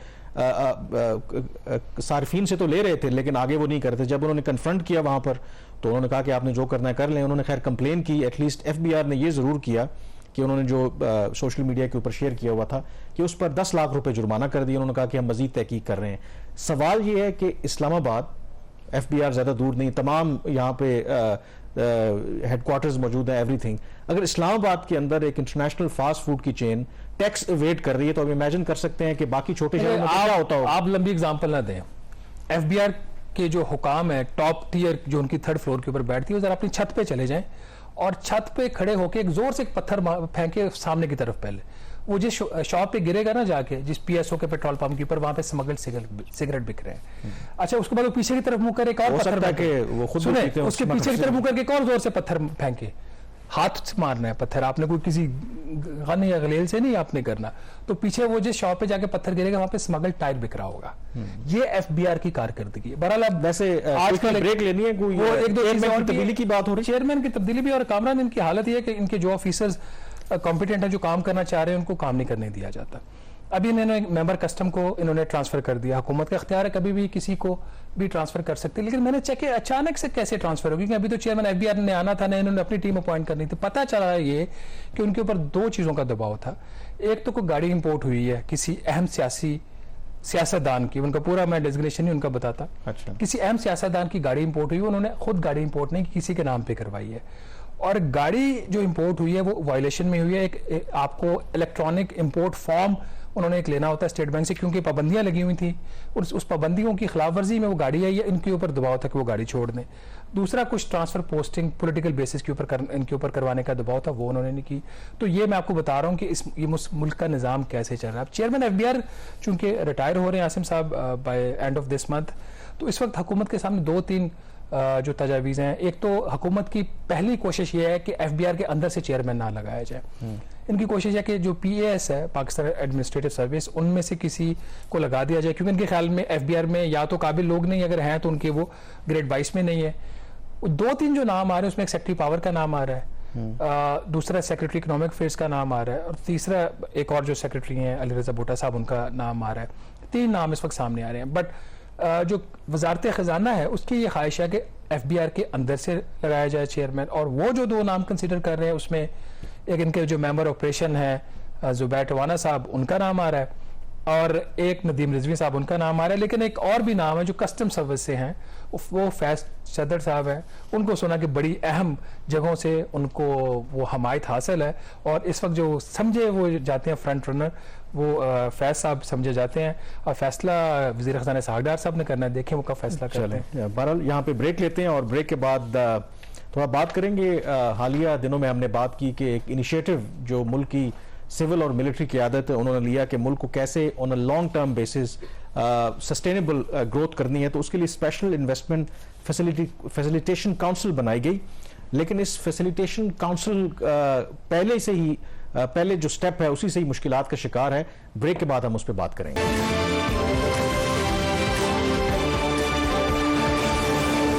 सार्फिन से तो ले रहे थे लेकिन आगे वो नहीं कर रहे थे। जब उन्होंने कन्फ्रंट किया वहां पर तो उन्होंने कहा कि आपने जो करना है कर लें। उन्होंने खैर कंप्लेन की, एटलीस्ट एफबीआर ने ये जरूर किया कि उन्होंने जो सोशल मीडिया के ऊपर शेयर किया हुआ था कि उस पर 10 लाख रुपए जुर्माना कर दिया। उन्होंने कहा कि हम मजीद तहकीक कर रहे हैं। सवाल ये है कि इस्लामाबाद, एफबीआर ज्यादा दूर नहीं, तमाम यहाँ पे हेडक्वार्टर्स मौजूद है, एवरीथिंग। अगर इस्लामाबाद के अंदर एक इंटरनेशनल फास्ट फूड की चेन टैक्स एवेड कर रही है तो आप इमेजिन कर सकते हैं कि बाकी छोटे शहरों में क्या होता होगा। आप लंबी एग्जांपल ना दें। एफबीआर के जो हुकाम है, टॉप टियर जो उनकी 3rd फ्लोर के ऊपर बैठती है, जरा अपनी छत पे चले जाएं और छत पे खड़े होकर एक जोर से एक पत्थर फेंके सामने की तरफ। पहले वो जिस शॉप पे गिरेगा ना जाके, जिस पीएसओ के पेट्रोल पंप के ऊपर, वहां पे स्मगल्ड सिगरेट बिक रहे हैं। अच्छा, उसके बाद वो पीछे की तरफ मुंह कर एक और पत्थर फेंके, वो खुद सुने उसके पीछे की तरफ मुंह करके एक और जोर से पत्थर फेंके। हाथ मारना है पत्थर, आपने कोई किसी गन या गलेल से नहीं आपने करना। तो पीछे वो जिस शॉप पे जाके पत्थर गिरेगा वहां पे स्मगल्ड टायर बिक रहा होगा। ये एफबीआर की कारकर्दगी है। बहरहाल अब वैसे आजकल ब्रेक लेनी है, कोई वो एक दो तब्दीली की बात हो रही है, चेयरमैन की तब्दीली भी। और कामरान, इनकी हालत ये है कि इनके जो ऑफिसर्स कॉम्पिटेंट है, जो काम करना चाह रहे हैं, उनको काम नहीं करने दिया जाता। अभी इन्होंने मेंबर कस्टम को इन्होंने ट्रांसफर कर दिया। हुकूमत का इख्तियार है, कभी भी किसी को भी ट्रांसफर कर सकते, लेकिन मैंने चेक किया अचानक से कैसे ट्रांसफर होगी, क्योंकि अभी तो चेयरमैन एफबीआर ने आना था ना, इन्होंने अपनी टीम अपॉइंट करनी थी। पता चला ये कि उनके ऊपर 2 चीजों का दबाव था। एक तो कोई गाड़ी इंपोर्ट हुई है किसी अहम सियासतदान की, उनका पूरा मैं डेजिग्नेशन नहीं उनका बताता। अच्छा। किसी अहम सियासतदान की गाड़ी इंपोर्ट हुई, उन्होंने खुद गाड़ी इंपोर्ट नहीं, किसी के नाम पे करवाई है। और गाड़ी जो इंपोर्ट हुई है वो वायलेशन में हुई है। एक आपको इलेक्ट्रॉनिक इंपोर्ट फॉर्म उन्होंने एक लेना होता है स्टेट बैंक से, क्योंकि पाबंदियां लगी हुई थी। उस पाबंदियों की खिलाफ वर्जी में वो गाड़ी आई है, इनके ऊपर दबाव था कि वो गाड़ी छोड़ दें। दूसरा, कुछ ट्रांसफर पोस्टिंग पॉलिटिकल बेसिस के ऊपर इनके ऊपर करवाने का दबाव था, वो उन्होंने नहीं की। तो ये मैं आपको बता रहा हूँ कि ये मुल्क का निज़ाम कैसे चल रहा है। चेयरमैन एफबीआर चूंकि रिटायर हो रहे हैं आसिम साहब by end of this month, तो इस वक्त हुकूमत के सामने 2-3 जो तजावीज़ हैं। एक तो हुकूमत की पहली कोशिश ये है कि एफबीआर के अंदर से चेयरमैन ना लगाया जाए। इनकी कोशिश है कि जो पीएएस है, पाकिस्तान एडमिनिस्ट्रेटिव सर्विस, उनमें से किसी को लगा दिया जाए, क्योंकि इनके ख्याल में एफबीआर में या तो काबिल लोग नहीं, अगर हैं तो उनके वो ग्रेड 22 में नहीं है। 2-3 जो नाम आ रहे हैं उसमें एक सेक्रेटरी पावर का नाम आ रहा है, दूसरा सेक्रेटरी इकोनॉमिक अफेयर्स का नाम आ रहा है, और तीसरा एक और जो सेक्रेटरी हैं अली रजा भुट्टा साहब, उनका नाम आ रहा है। 3 नाम इस वक्त सामने आ रहे हैं। बट जो वजारत खजाना है उसकी ये ख्वाहिश है कि एफबीआर के अंदर से लगाया जाए चेयरमैन। और वो जो 2 नाम कंसीडर कर रहे हैं उसमें एक इनके जो मेंबर ऑपरेशन है जुबैर टवाना साहब, उनका नाम आ रहा है, और एक नदीम रिजवी साहब, उनका नाम आ रहा है। लेकिन एक और भी नाम है जो कस्टम सर्विस से हैं, वो फैज सदर साहब हैं। उनको सुना कि बड़ी अहम जगहों से उनको वो हमायत हासिल है, और इस वक्त जो समझे वो जाते हैं फ्रंट रनर, वो फैज साहब समझे जाते हैं, और फैसला वज़ीर ख़ज़ाना इसहाक़ साहब ने करना है। देखें वो का फैसला करते हैं। बहरहाल यहाँ पे ब्रेक लेते हैं और ब्रेक के बाद थोड़ा बात करेंगे। हालिया दिनों में हमने बात की कि एक इनिशिएटिव जो मुल्क की सिविल और मिलिट्री क़यादत उन्होंने लिया कि मुल्क को कैसे on a long term basis sustainable growth करनी है, तो उसके लिए स्पेशल इन्वेस्टमेंट फैसिलिटेशन काउंसिल बनाई गई। लेकिन इस फैसिलिटेशन काउंसिल पहले जो स्टेप है उसी से ही मुश्किलात का शिकार है। ब्रेक के बाद हम उस पर बात करेंगे।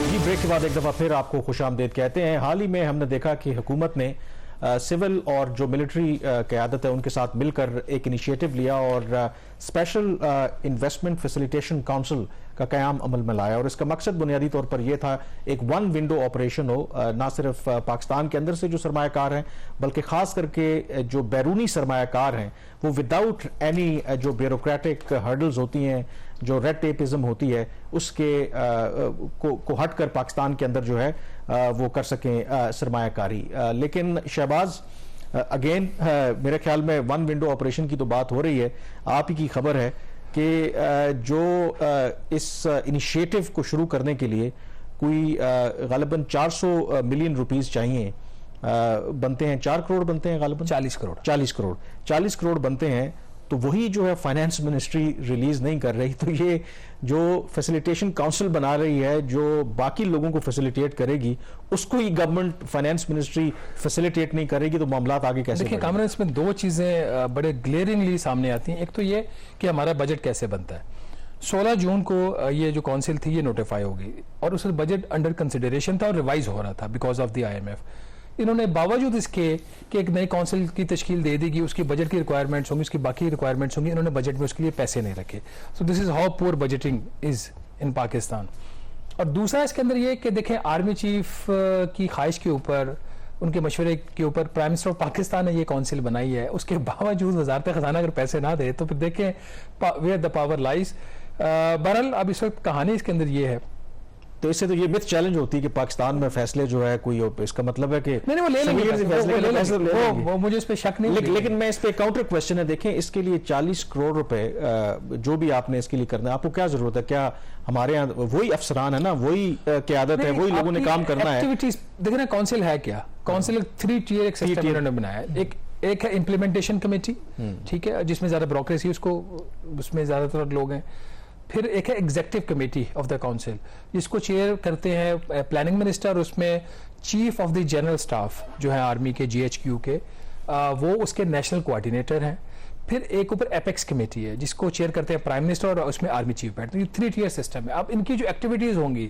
जी, ब्रेक के बाद एक दफा फिर आपको खुशामदीद कहते हैं। हाल ही में हमने देखा कि हुकूमत ने सिविल और जो मिलिट्री क़यादत है उनके साथ मिलकर एक इनिशिएटिव लिया और स्पेशल इन्वेस्टमेंट फैसिलिटेशन काउंसिल का क़याम अमल में लाया। और इसका मकसद बुनियादी तौर पर यह था एक वन विंडो ऑपरेशन हो, ना सिर्फ पाकिस्तान के अंदर से जो सरमायाकार हैं बल्कि ख़ास करके जो बैरूनी सरमायाकार हैं वो विदाउट एनी जो ब्यूरोक्रेटिक हर्डल्स होती हैं, जो रेड टेपिज्म होती है, उसके को हटकर पाकिस्तान के अंदर जो है वो कर सकें सरमायाकारी। लेकिन शहबाज अगेन मेरे ख्याल में वन विंडो ऑपरेशन की तो बात हो रही है, आप ही की खबर है कि जो इस इनिशिएटिव को शुरू करने के लिए कोई गालिबन 400 मिलियन रुपीस चाहिए, बनते हैं 4 करोड़ बनते हैं गालिबन 40 करोड़ बनते हैं। तो वही जो है फाइनेंस मिनिस्ट्री रिलीज नहीं कर रही। तो ये जो फैसिलिटेशन काउंसिल बना रही है जो बाकी लोगों को फैसिलिटेट करेगी, उसको ही गवर्नमेंट फाइनेंस मिनिस्ट्री फैसिलिटेट नहीं करेगी तो मामलात आगे कैसे? देखिए कामरान, इसमें दो चीजें बड़े ग्लेयरिंगली सामने आती हैं। एक तो ये कि हमारा बजट कैसे बनता है। 16 जून को ये जो काउंसिल थी ये नोटिफाई होगी और उस बजट अंडर कंसिडरेशन था और रिवाइज हो रहा था बिकॉज ऑफ द IMF। इन्होंने बावजूद इसके कि एक नई काउंसिल की तश्कील दे देगी, उसकी बजट की रिक्वायरमेंट्स होंगी, उसकी बाकी रिक्वायरमेंट्स होंगी, इन्होंने बजट में उसके लिए पैसे नहीं रखे। So this is how poor budgeting is in Pakistan. और दूसरा इसके अंदर ये कि देखें आर्मी चीफ की ख्वाहिश के ऊपर, उनके मशवरे के ऊपर प्राइम मिनिस्टर ऑफ पाकिस्तान ने ये काउंसिल बनाई है, उसके बावजूद वजारत खजाना अगर पैसे ना दे तो फिर देखें वेयर द पावर लाइज। बहरहाल अब इस वक्त कहानी इसके अंदर ये है। तो इससे तो ये मिथ चैलेंज होती है कि पाकिस्तान में फैसले जो है कोई, इसका मतलब है कि नहीं वो ले लेंगे, वो मुझे इस पे शक नहीं। लेकिन मैं इस पे काउंटर क्वेश्चन है, देखें इसके लिए 40 करोड़ रुपए जो भी आपने इसके लिए करना है, आपको क्या जरूरत है? क्या हमारे यहाँ वही अफसरान है ना, वही क़यादत है, वही लोगों ने काम करना है? एक्टिविटीज देखिए ना, काउंसिल है क्या? काउंसिल 3 टियर एक सिस्टम इन्होंने बनाया है। एक है इम्प्लीमेंटेशन कमेटी, ठीक है, जिसमें ज्यादा ब्यूरोक्रेसी उसको, उसमें ज्यादातर लोग हैं। फिर एक है executive committee of the council, जिसको चेयर करते हैं प्लानिंग मिनिस्टर, उसमें chief of the general staff जो है आर्मी के GHQ के, वो उसके नेशनल कोऑर्डिनेटर हैं। फिर एक ऊपर एपेक्स कमेटी है जिसको चेयर करते हैं प्राइम मिनिस्टर और उसमें आर्मी चीफ बैठते हैं। 3 टियर सिस्टम है। अब इनकी जो एक्टिविटीज होंगी,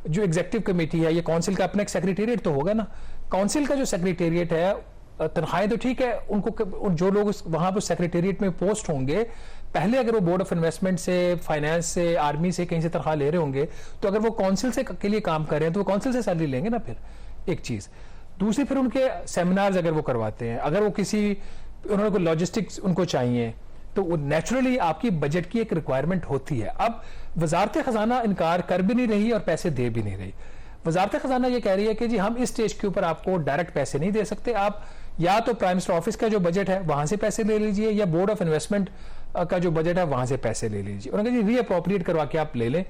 जो एग्जीक्यूटिव कमेटी है, ये काउंसिल का अपना एक सेक्रेटेरिएट तो होगा ना। काउंसिल का जो सेक्रेटेरिएट है, तनख्वाहें तो ठीक है, उनको जो लोग वहां पर सेक्रेटेरिएट में पोस्ट होंगे, पहले अगर वो बोर्ड ऑफ इन्वेस्टमेंट से, फाइनेंस से, आर्मी से कहीं से तनख्वाह ले रहे होंगे, तो अगर वो काउंसिल से के लिए काम कर रहे हैं तो वो काउंसिल से सैलरी लेंगे ना। फिर एक चीज, दूसरी फिर उनके सेमिनार्स अगर वो करवाते हैं, अगर वो किसी उन्होंने कोई लॉजिस्टिक्स उनको चाहिए, तो वो नेचुरली आपकी बजट की एक रिक्वायरमेंट होती है। अब वजारत खजाना इनकार कर भी नहीं रही और पैसे दे भी नहीं रही। वजारत खजाना ये कह रही है कि जी हम इस स्टेज के ऊपर आपको डायरेक्ट पैसे नहीं दे सकते, आप या तो प्राइम मिनिस्टर ऑफिस का जो बजट है वहां से पैसे ले लीजिए, या बोर्ड ऑफ इन्वेस्टमेंट का जो बजट है वहां से पैसे ले लीजिए। उन्होंने कहा जी रीअप्रोप्रिएट करवा के आप ले लें।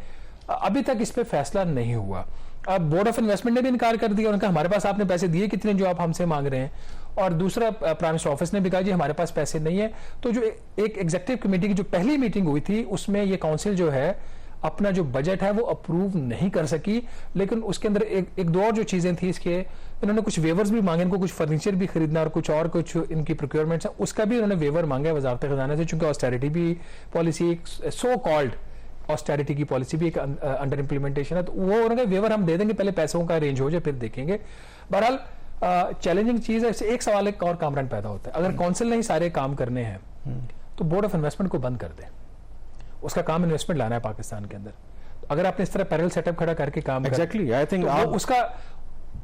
अभी तक इस पे फैसला नहीं हुआ। अब बोर्ड ऑफ इन्वेस्टमेंट ने भी इनकार कर दिया, उन्होंने कहा हमारे पास आपने पैसे दिए कितने जो आप हमसे मांग रहे हैं, और दूसरा प्राइम मिनिस्टर ऑफिस ने भी कहा जी हमारे पास पैसे नहीं है। तो जो एक एग्जीक्यूटिव कमेटी की जो पहली मीटिंग हुई थी उसमें ये काउंसिल जो है अपना जो बजट है वो अप्रूव नहीं कर सकी। लेकिन उसके अंदर एक दो और जो चीजें थी इसके, इन्होंने कुछ वेवर्स भी मांगे, इनको कुछ फर्नीचर भी खरीदना और कुछ इनकी प्रोक्योरमेंट्स है, उसका भी इन्होंने वेवर मांगा है वजारत खजाना से, चूंकि ऑस्टेरिटी भी पॉलिसी, सो कॉल्ड ऑस्टेरिटी की पॉलिसी भी एक अंडर इंप्लीमेंटेशन है, तो वो उन्होंने वेवर हम दे देंगे, पहले पैसों का अरेंज हो जाए फिर देखेंगे। बहरहाल चैलेंजिंग चीज है। एक सवाल एक और कामरान पैदा होता है, अगर काउंसिल ने ही सारे काम करने हैं तो बोर्ड ऑफ इन्वेस्टमेंट को बंद कर दें। उसका काम इन्वेस्टमेंट लाना है पाकिस्तान के अंदर। अगर आपने इस तरह पैरेलल सेटअप खड़ा करके काम एग्जैक्टली आई थिंक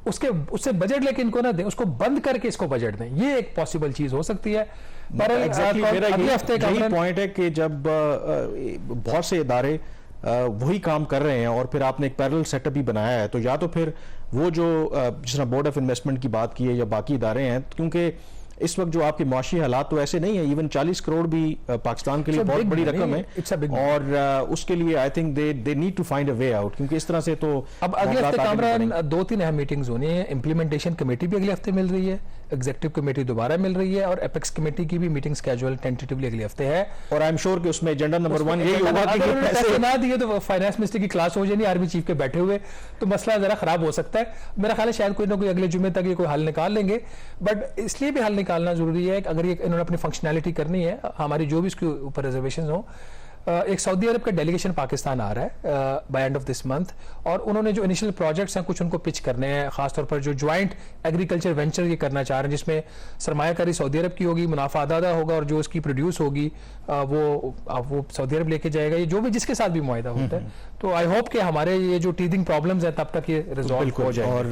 उससे बजट लेके इनको ना दें, उसको बंद करके इसको बजट दें, ये एक पॉसिबल चीज हो सकती है। पर अगले हफ्ते का पॉइंट है कि जब बहुत से इदारे वही काम कर रहे हैं और फिर आपने एक पैरेलल सेटअप भी बनाया है, तो या तो फिर वो जो जिस तरह बोर्ड ऑफ इन्वेस्टमेंट की बात की है या बाकी इदारे हैं, क्योंकि इस वक्त जो आपके माशी हालात तो ऐसे नहीं है, इवन 40 करोड़ भी पाकिस्तान के लिए बहुत बड़ी रकम है, और उसके लिए I think they need to find a way out, क्योंकि इस तरह से तो अब अगले हफ्ते कामरान 2-3 अहम मीटिंग्स होनी है। इंप्लीमेंटेशन कमेटी भी अगले हफ्ते मिल रही है, एग्जीक्यूटिव कमेटी दोबारा मिल रही है, और एपेक्स कमेटी की भी मीटिंग स्केड्यूल टेंटेटिवली अगले हफ्ते है। और आई एम श्योर कि उसमें एजेंडा नंबर 1 यही होगा कि पैसे ना दिए तो फाइनेंस मिनिस्टर की क्लास हो जाएगी आर्मी चीफ के बैठे हुए, तो मसला जरा खराब हो सकता है। मेरा ख्याल है शायद कोई ना कोई अगले जुमे तक ये कोई हल निकाल लेंगे, बट इसलिए भी हल निकालना जरूरी है अगर ये इन्होंने अपनी फंक्शनैलिटी करनी है, हमारी जो भी इसके ऊपर रिजर्वेशन हो, एक सऊदी अरब का डेलीगेशन पाकिस्तान आ रहा है by end of this month, और उन्होंने जो इनिशियल प्रोजेक्ट्स हैं कुछ उनको पिच करने हैं, खासतौर पर जो ज्वाइंट एग्रीकल्चर वेंचर ये करना चाह रहे हैं, जिसमें सरमायाकारी सऊदी अरब की होगी, मुनाफा आधा होगा, और जो उसकी प्रोड्यूस होगी वो सऊदी अरब लेके जाएगा, ये जो भी जिसके साथ भी मुआहिदा होता है। तो आई होप कि हमारे ये जो टीथिंग प्रॉब्लम्स हैं तब तक ये रिजॉल्व हो जाए। और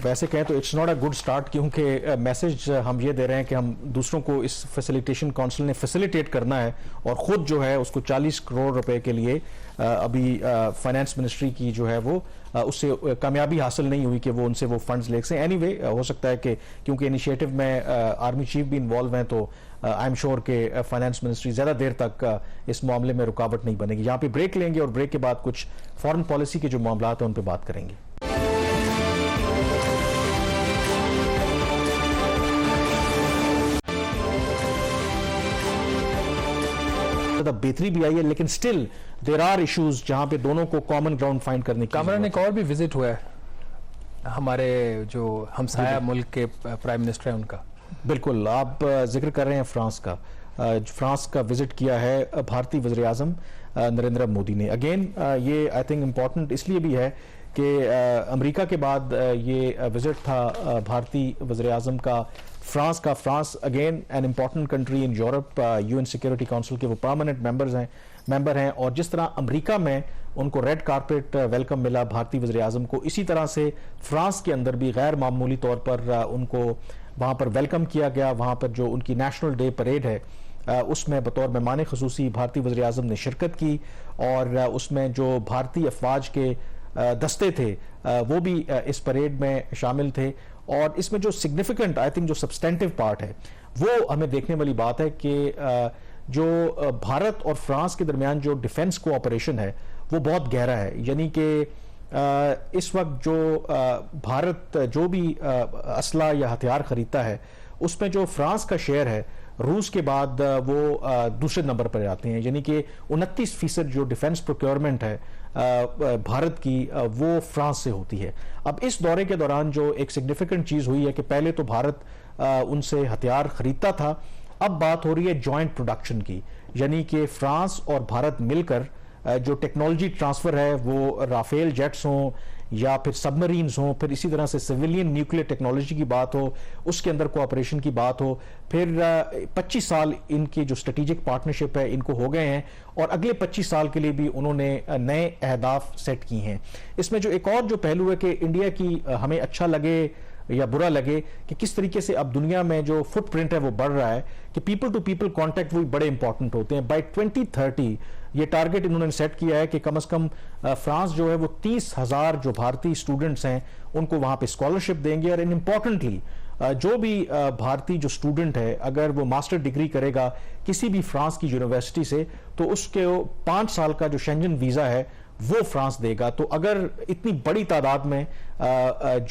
वैसे कहें तो it's not a good start, क्योंकि मैसेज हम ये दे रहे हैं कि हम दूसरों को इस फैसिलिटेशन काउंसिल ने फैसिलिटेट करना है, और खुद जो है उसको 40 करोड़ रुपए के लिए अभी फाइनेंस मिनिस्ट्री की जो है वो उससे कामयाबी हासिल नहीं हुई कि वो उनसे वो फंड्स ले सकें। एनीवे हो सकता है कि क्योंकि इनिशिएटिव में आर्मी चीफ भी इन्वॉल्व हैं, तो आई एम श्योर कि फाइनेंस मिनिस्ट्री ज़्यादा देर तक इस मामले में रुकावट नहीं बनेगी। यहाँ पे ब्रेक लेंगे और ब्रेक के बाद कुछ फॉरेन पॉलिसी के जो मामला हैं उन पर बात करेंगे। बेहतरी भी आई है, लेकिन स्टिल देयर आर इश्यूज जहां पे दोनों को कॉमन ग्राउंड फाइंड करने की कामरान ने एक और भी विजिट हुआ है, हमारे जो हमसाया मुल्क के प्राइम मिनिस्टर हैं उनका। बिल्कुल, आप जिक्र कर रहे हैं फ्रांस का। फ्रांस का विजिट किया है भारतीय वज़ीर आज़म नरेंद्र मोदी ने। अगेन ये आई थिंक इम्पॉर्टेंट इसलिए भी है कि अमेरिका के बाद ये विजिट था भारतीय वज़ीर आज़म का फ्रांस का। France again an important country in Europe, UN security council के वो परमानेंट मेंबर हैं, और जिस तरह अमेरिका में उनको रेड कारपेट वेलकम मिला भारतीय वज़ीर आज़म को, इसी तरह से फ्रांस के अंदर भी गैर मामूली तौर पर उनको वहाँ पर वेलकम किया गया। वहाँ पर जो उनकी नेशनल डे परेड है उसमें बतौर मेहमान ख़ुसूसी भारतीय वज़ीर आज़म ने शिरकत की, और उसमें जो भारतीय अफवाज के दस्ते थे वो भी इस परेड में शामिल थे। और इसमें जो सिग्निफिकेंट आई थिंक जो सब्सटेंटिव पार्ट है वो हमें देखने वाली बात है कि जो भारत और फ्रांस के दरमियान जो डिफेंस कोऑपरेशन है वो बहुत गहरा है। यानी कि इस वक्त जो भारत जो भी असला या हथियार खरीदता है उसमें जो फ्रांस का शेयर है रूस के बाद वो दूसरे नंबर पर आते हैं। यानी कि 29% जो डिफेंस प्रोक्योरमेंट है भारत की वो फ्रांस से होती है। अब इस दौरे के दौरान जो एक सिग्निफिकेंट चीज़ हुई है कि पहले तो भारत उनसे हथियार खरीदता था, अब बात हो रही है जॉइंट प्रोडक्शन की, यानी कि फ्रांस और भारत मिलकर जो टेक्नोलॉजी ट्रांसफ़र है वो राफेल जेट्स हों या फिर सबमरीन्स हों, फिर इसी तरह से सिविलियन न्यूक्लियर टेक्नोलॉजी की बात हो, उसके अंदर कोऑपरेशन की बात हो, फिर 25 साल इनकी जो स्ट्रेटेजिक पार्टनरशिप है इनको हो गए हैं, और अगले 25 साल के लिए भी उन्होंने नए अहदाफ सेट किए हैं। इसमें जो एक और जो पहलू है कि इंडिया की हमें अच्छा लगे या बुरा लगे कि किस तरीके से अब दुनिया में जो फुटप्रिंट है वो बढ़ रहा है कि पीपल टू पीपल कांटेक्ट वो बड़े इंपॉर्टेंट होते हैं। बाय 2030 ये टारगेट इन्होंने सेट किया है कि कम से कम फ्रांस जो है वो 30,000 जो भारतीय स्टूडेंट्स हैं उनको वहां पे स्कॉलरशिप देंगे, और इम्पॉर्टेंटली जो भी भारतीय जो स्टूडेंट है अगर वो मास्टर डिग्री करेगा किसी भी फ्रांस की यूनिवर्सिटी से तो उसके 5 साल का जो शेंजन वीज़ा है वो फ्रांस देगा। तो अगर इतनी बड़ी तादाद में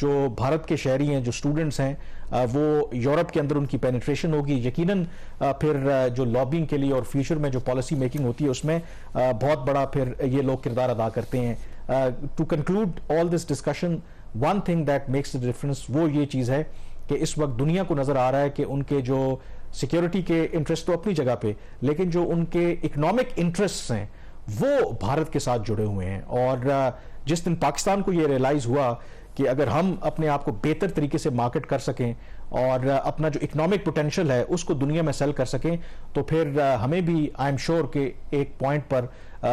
जो भारत के शहरी हैं जो स्टूडेंट्स हैं वो यूरोप के अंदर उनकी पेनिट्रेशन होगी, यकीनन फिर जो लॉबिंग के लिए और फ्यूचर में जो पॉलिसी मेकिंग होती है उसमें बहुत बड़ा फिर ये लोग किरदार अदा करते हैं। To conclude all this discussion, one thing that makes the difference वो ये चीज़ है कि इस वक्त दुनिया को नज़र आ रहा है कि उनके जो सिक्योरिटी के इंटरेस्ट तो अपनी जगह पे, लेकिन जो उनके इकोनॉमिक इंटरेस्ट हैं वो भारत के साथ जुड़े हुए हैं। और जिस दिन पाकिस्तान को ये रियलाइज हुआ कि अगर हम अपने आप को बेहतर तरीके से मार्केट कर सकें और अपना जो इकोनॉमिक पोटेंशियल है उसको दुनिया में सेल कर सकें, तो फिर हमें भी आई एम श्योर कि एक पॉइंट पर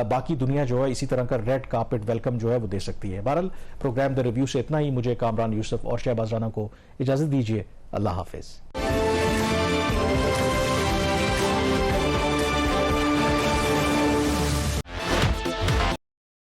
बाकी दुनिया जो है इसी तरह का रेड कार्पेट वेलकम जो है वो दे सकती है। बहरहाल प्रोग्राम द रिव्यू से इतना ही। मुझे कामरान यूसुफ और शहबाज राना को इजाजत दीजिए। अल्लाह हाफिज।